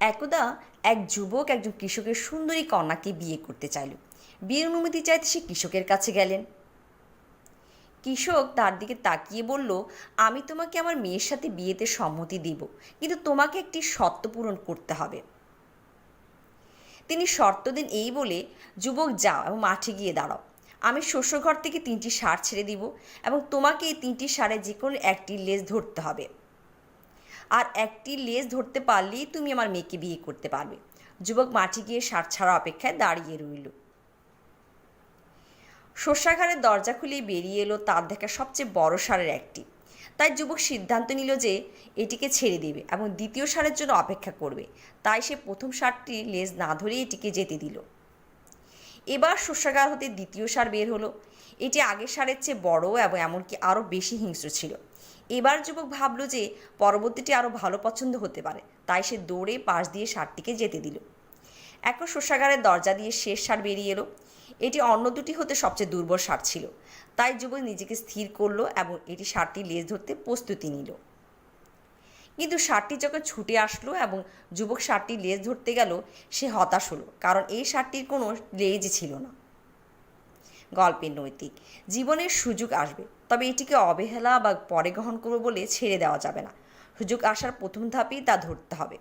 একদা এক যুবক একজন কৃষকের সুন্দরী কন্যাকে বিয়ে করতে চাইল। বিয়ের অনুমতি চাইতে সে কৃষকের কাছে গেলেন। কৃষক তার দিকে তাকিয়ে বলল, আমি তোমাকে আমার মেয়ের সাথে বিয়েতে সম্মতি দিব, কিন্তু তোমাকে একটি শর্ত পূরণ করতে হবে। তিনি শর্ত দিন এই বলে, যুবক যাও এবং মাঠে গিয়ে দাঁড়াও। আমি শস্যঘর থেকে 3টি ষাঁড় ছেড়ে দিব এবং তোমাকে এই 3টি ষাঁড়ের যে কোনো একটি লেজ ধরতে হবে। আর একটি লেজ ধরতে পারলেই তুমি আমার মেয়েকে বিয়ে করতে পারবে। যুবক মাঠে গিয়ে ষাঁড় ছাড়া অপেক্ষায় দাঁড়িয়ে রইল। শস্যাগারের দরজা খুলেই বেরিয়ে এলো তার দেখা সবচেয়ে বড় ষাঁড়ের একটি। তাই যুবক সিদ্ধান্ত নিল যে এটিকে ছেড়ে দেবে এবং দ্বিতীয় ষাঁড়ের জন্য অপেক্ষা করবে। তাই সে প্রথম ষাঁড়টির লেজ না ধরে এটিকে যেতে দিল। এবার শস্যাগার হতে দ্বিতীয় ষাঁড় বের হলো। এটি আগের ষাঁড়ের চেয়ে বড় এবং এমনকি আরও বেশি হিংস্র ছিল। এবার যুবক ভাবল যে পরবর্তীটি আরও ভালো পছন্দ হতে পারে, তাই সে দৌড়ে পাশ দিয়ে ষাঁড়টিকে যেতে দিল। এখন শস্যাগারের দরজা দিয়ে শেষ ষাঁড় বেরিয়ে এলো। এটি অন্য দুটি হতে সবচেয়ে দুর্বল ষাঁড় ছিল। তাই যুবক নিজেকে স্থির করলো এবং এটি ষাঁড়টি লেজ ধরতে প্রস্তুতি নিল। কিন্তু ষাঁড়টি যখন ছুটে আসলো এবং যুবক ষাঁড়টি লেজ ধরতে গেল, সে হতাশ হলো, কারণ এই ষাঁড়টির কোনো লেজই ছিল না। গল্পের নৈতিক: জীবনের সুযোগ আসবে, তবে এটিকে অবহেলা বা পরে গ্রহণ করবো বলে ছেড়ে দেওয়া যাবে না। সুযোগ আসার প্রথম ধাপেই তা ধরতে হবে।